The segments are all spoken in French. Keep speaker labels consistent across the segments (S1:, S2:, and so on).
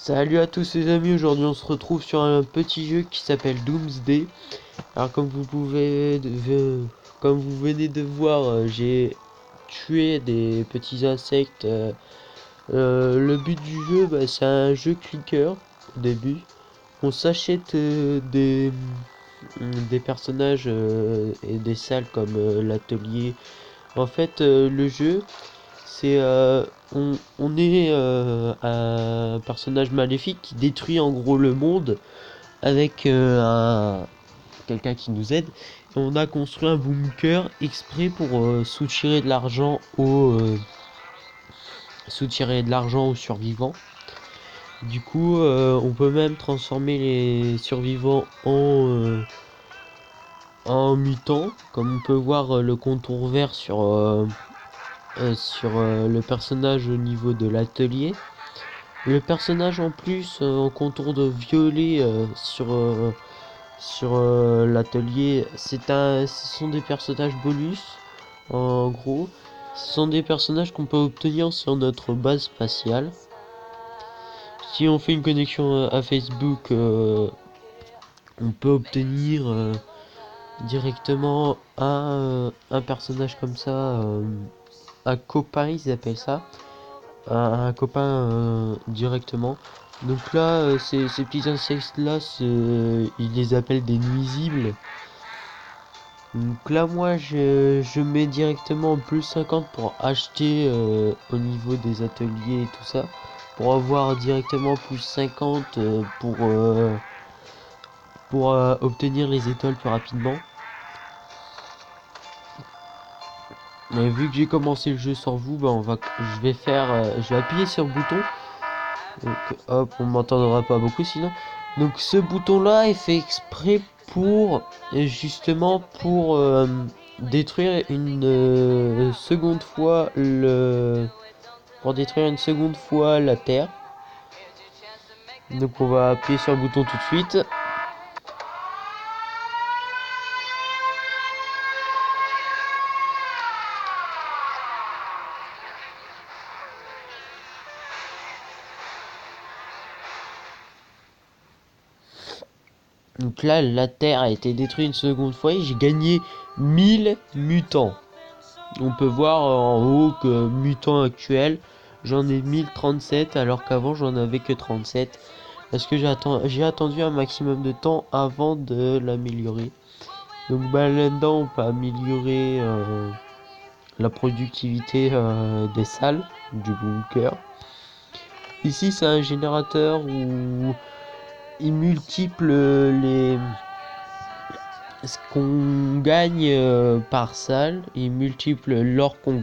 S1: Salut à tous les amis, aujourd'hui on se retrouve sur un petit jeu qui s'appelle Doomsday. Alors comme vous venez de voir, j'ai tué des petits insectes. Le but du jeu, c'est un jeu clicker au début. On s'achète des personnages et des salles comme l'atelier. En fait, le jeu, c'est on est un personnage maléfique qui détruit en gros le monde avec quelqu'un qui nous aide. Et on a construit un bunker exprès pour soutirer de l'argent aux survivants. Du coup, on peut même transformer les survivants en mutants, comme on peut voir le contour vert sur le personnage au niveau de l'atelier. Le personnage en plus en contour de violet sur l'atelier, ce sont des personnages bonus. En gros, ce sont des personnages qu'on peut obtenir sur notre base spatiale. Si on fait une connexion à Facebook, on peut obtenir directement un personnage comme ça, un copain ils appellent ça. Un copain directement. Donc là, ces petits insectes là, ils les appellent des nuisibles. Donc là, moi, je mets directement en plus 50 pour acheter au niveau des ateliers et tout ça. Pour avoir directement plus 50 pour obtenir les étoiles plus rapidement. Mais vu que j'ai commencé le jeu sans vous, je vais appuyer sur le bouton. Donc hop, on m'entendra pas beaucoup sinon. Donc ce bouton là est fait exprès pour justement pour détruire une seconde fois la Terre. Donc on va appuyer sur le bouton tout de suite. Donc là, la Terre a été détruite une seconde fois et j'ai gagné 1000 mutants. On peut voir en haut que mutant actuel, j'en ai 1037 alors qu'avant j'en avais que 37. Parce que j'ai attendu un maximum de temps avant de l'améliorer. Donc là-dedans on peut améliorer la productivité des salles du bunker. Ici c'est un générateur où il multiplie ce qu'on gagne par salle, il multiplie l'or qu'on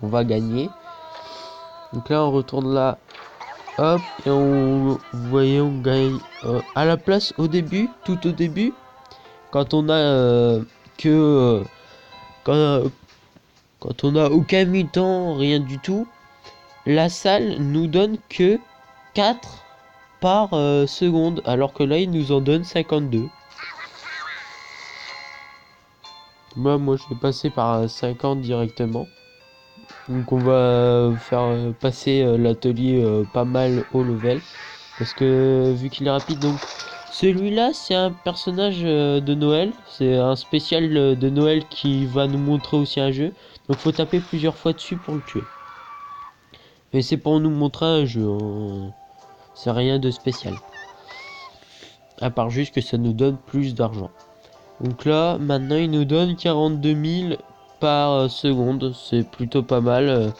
S1: va gagner. Donc là on retourne là, hop, et vous voyez on gagne à la place tout au début, quand on a que quand, quand on a aucun mutant, rien du tout, la salle nous donne que 4 par seconde, alors que là il nous en donne 52. Moi je vais passer par 50 directement. Donc on va faire passer l'atelier pas mal haut level. Parce que vu qu'il est rapide, donc celui-là c'est un personnage de Noël. C'est un spécial de Noël qui va nous montrer aussi un jeu. Donc faut taper plusieurs fois dessus pour le tuer. Mais c'est pour nous montrer un jeu. C'est rien de spécial. À part juste que ça nous donne plus d'argent. Donc là, maintenant il nous donne 42 000 par seconde. C'est plutôt pas mal.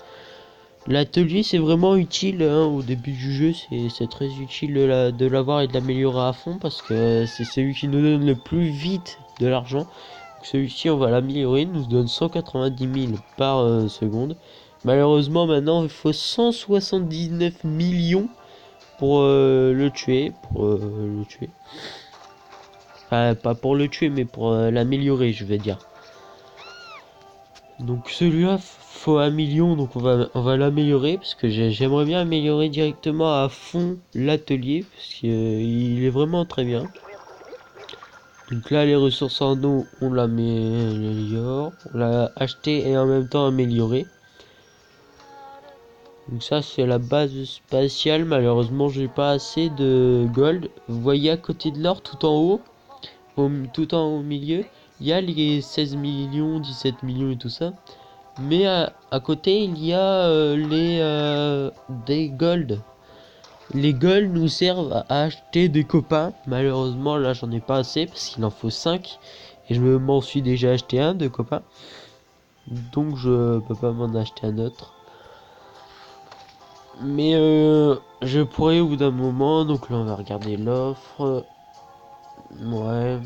S1: L'atelier c'est vraiment utile au début du jeu, c'est très utile de l'avoir et de l'améliorer à fond parce que c'est celui qui nous donne le plus vite de l'argent. Celui-ci on va l'améliorer, il nous donne 190 000 par seconde. Malheureusement maintenant il faut 179 millions pour le tuer. Enfin pas pour le tuer mais pour l'améliorer je vais dire. Donc celui-là faut 1 million, donc on va l'améliorer parce que j'aimerais bien améliorer directement à fond l'atelier parce qu'il est vraiment très bien. Donc là les ressources en eau on l'améliore, on l'a acheté et en même temps amélioré. Donc ça c'est la base spatiale. Malheureusement j'ai pas assez de gold. Vous voyez à côté de l'or tout en haut, tout en haut au milieu, il y a les 16 millions, 17 millions et tout ça. Mais à côté il y a des gold. Les gold nous servent à acheter des copains. Malheureusement là j'en ai pas assez parce qu'il en faut 5. Et je m'en suis déjà acheté un de copains. Donc je peux pas m'en acheter un autre. Mais je pourrais au bout d'un moment. Donc là on va regarder l'offre. Ouais.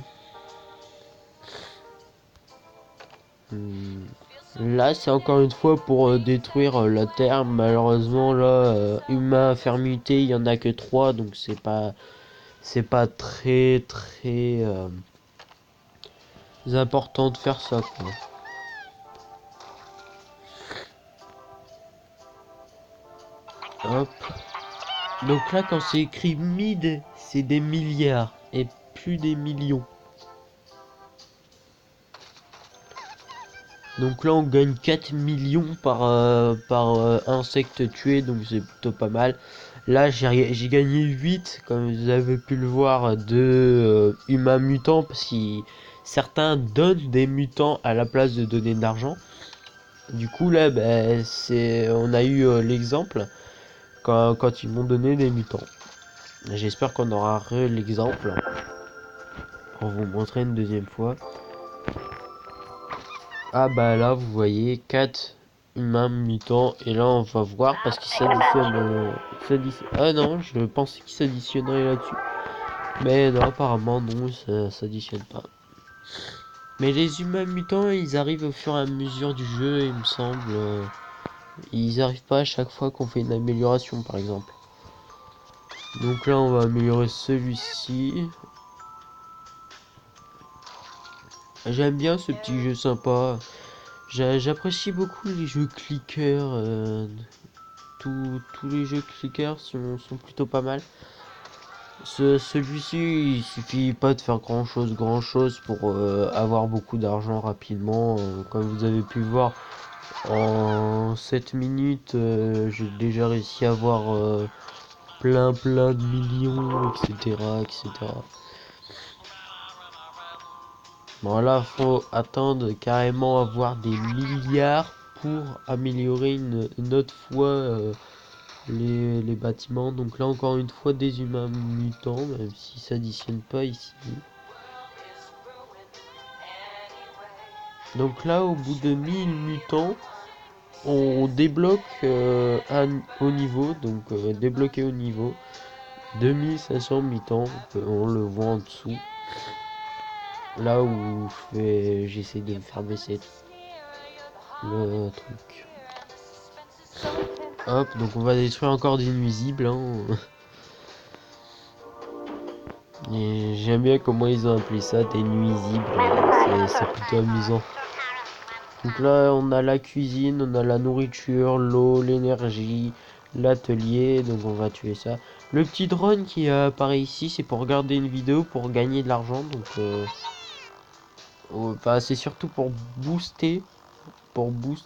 S1: Hmm. Là c'est encore une fois pour détruire la terre. Malheureusement là humain fermité il y en a que 3. Donc c'est pas très important de faire ça quoi. Hop. Donc là quand c'est écrit mid c'est des milliards et plus des millions. Donc là on gagne 4 millions par insecte tué, donc c'est plutôt pas mal. Là j'ai gagné 8 comme vous avez pu le voir, de humains mutants, parce que certains donnent des mutants à la place de donner de l'argent. Du coup là on a eu l'exemple quand ils m'ont donné des mutants. J'espère qu'on aura l'exemple pour vous montrer une deuxième fois. Ah bah là vous voyez 4 humains mutants, et là on va voir parce qu'ils s'additionnent. Ah non, je pensais qu'ils s'additionneraient là-dessus. Mais non, apparemment non, ça s'additionne pas. Mais les humains mutants ils arrivent au fur et à mesure du jeu, il me semble. Ils arrivent pas à chaque fois qu'on fait une amélioration par exemple. Donc là on va améliorer celui-ci. J'aime bien ce petit jeu sympa. J'apprécie beaucoup les jeux clickers. Tous les jeux clickers sont plutôt pas mal. Celui-ci, il suffit pas de faire grand chose pour avoir beaucoup d'argent rapidement. Comme vous avez pu voir, en 7 minutes, j'ai déjà réussi à avoir plein de millions, etc. Bon là, faut attendre carrément avoir des milliards pour améliorer une autre fois les bâtiments. Donc là encore une fois des humains mutants, même si ça s'additionne pas ici. Donc là au bout de 1000 mutants on débloque au niveau, donc débloqué au niveau 2500 mutants, on le voit en dessous, là où j'essaie de me faire baisser le truc. Hop, donc on va détruire encore des nuisibles, hein. Et j'aime bien comment ils ont appelé ça, des nuisibles, c'est plutôt amusant. Donc là on a la cuisine, on a la nourriture, l'eau, l'énergie, l'atelier, donc on va tuer ça. Le petit drone qui apparaît ici, c'est pour regarder une vidéo, pour gagner de l'argent, donc bah, c'est surtout pour booster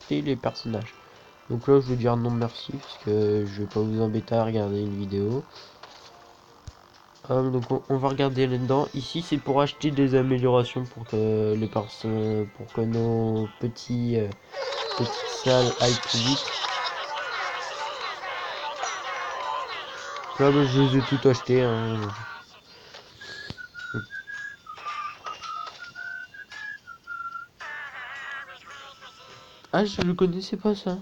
S1: les personnages. Donc là je vais dire non merci, parce que je vais pas vous embêter à regarder une vidéo. Donc on va regarder là-dedans. Ici c'est pour acheter des améliorations pour que les personnes, pour que nos petites salles aillent plus vite. Là bah, je les ai tout achetés, hein. Ah, je le connaissais pas ça.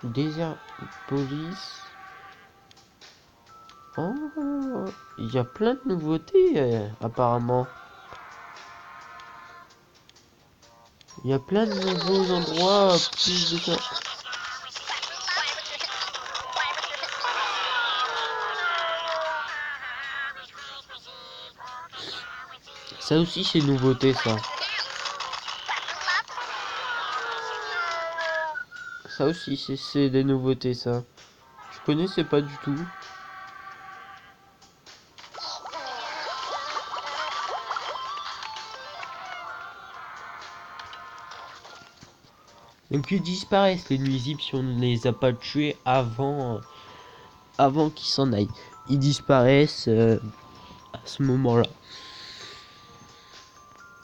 S1: Desert Police. Oh, il y a plein de nouveautés apparemment. Il y a plein de nouveaux endroits, plus de ça. Ça aussi c'est une nouveauté ça. Ça aussi c'est des nouveautés ça. Je connaissais pas du tout. Et puis ils disparaissent les nuisibles si on ne les a pas tués avant qu'ils s'en aillent. Ils disparaissent à ce moment-là.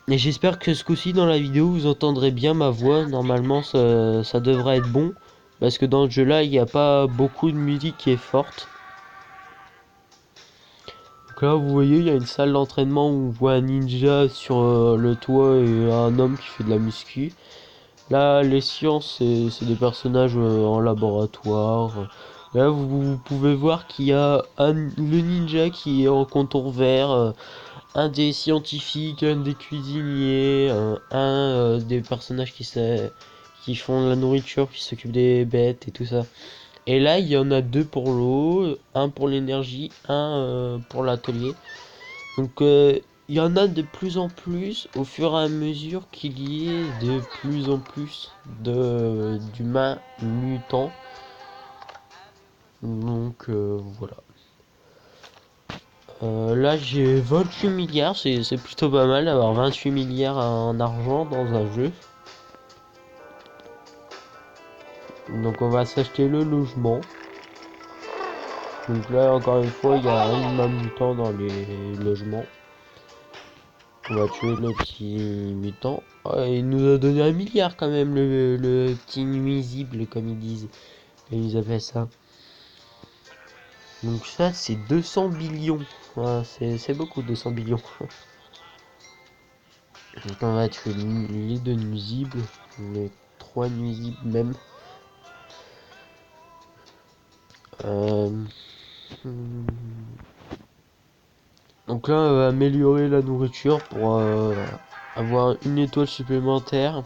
S1: Et j'espère que ce coup-ci dans la vidéo vous entendrez bien ma voix. Normalement ça devrait être bon. Parce que dans ce jeu là il n'y a pas beaucoup de musique qui est forte. Donc là vous voyez il y a une salle d'entraînement où on voit un ninja sur le toit et un homme qui fait de la muscu. Là les sciences c'est des personnages en laboratoire. Là vous pouvez voir qu'il y a le ninja qui est en contour vert. Un des scientifiques, un des cuisiniers, des personnages qui font la nourriture, qui s'occupent des bêtes et tout ça. Et là, il y en a deux pour l'eau, un pour l'énergie, un pour l'atelier. Donc, il y en a de plus en plus au fur et à mesure qu'il y ait de plus en plus d'humains mutants. Donc, voilà. Là j'ai 28 milliards, c'est plutôt pas mal d'avoir 28 milliards en argent dans un jeu. Donc on va s'acheter le logement. Donc là encore une fois il y a un humain mutant dans les logements. On va tuer le petit mutant. Ah, il nous a donné 1 milliard quand même le petit nuisible comme ils disent. Et ils appellent ça. Donc ça c'est 200 billions. Ouais, c'est beaucoup 200 billions. Donc on va tuer les deux nuisibles, les trois nuisibles même. Donc là on va améliorer la nourriture pour avoir une étoile supplémentaire.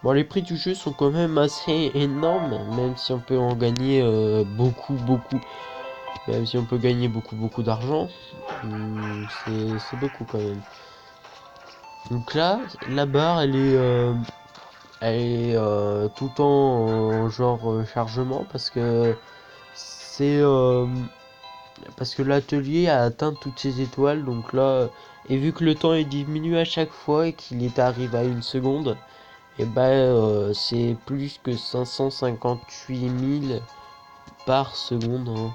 S1: Bon les prix du jeu sont quand même assez énormes, même si on peut en gagner beaucoup. Même si on peut gagner beaucoup d'argent, c'est beaucoup quand même. Donc là, la barre elle est tout le temps en genre chargement parce que l'atelier a atteint toutes ses étoiles. Donc là, et vu que le temps est diminué à chaque fois et qu'il est arrivé à 1 seconde, et c'est plus que 558 000 par seconde, hein.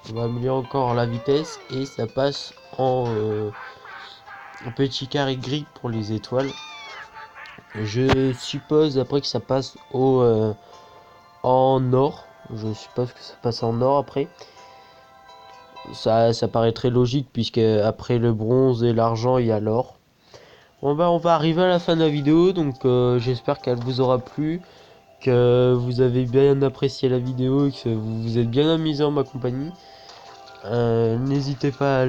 S1: On va améliorer encore la vitesse et ça passe en petit carré gris pour les étoiles. Je suppose après que ça passe en or. Je suppose que ça passe en or après. Ça paraît très logique puisque après le bronze et l'argent il y a l'or. Bon bah on va arriver à la fin de la vidéo, donc j'espère qu'elle vous aura plu, que vous avez bien apprécié la vidéo et que vous vous êtes bien amusé en ma compagnie. N'hésitez pas à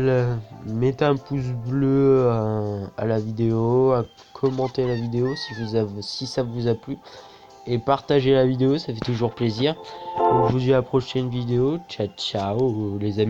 S1: mettre un pouce bleu à la vidéo, à commenter la vidéo si ça vous a plu. Et partager la vidéo, ça fait toujours plaisir. Donc je vous dis à la prochaine vidéo. Ciao ciao les amis.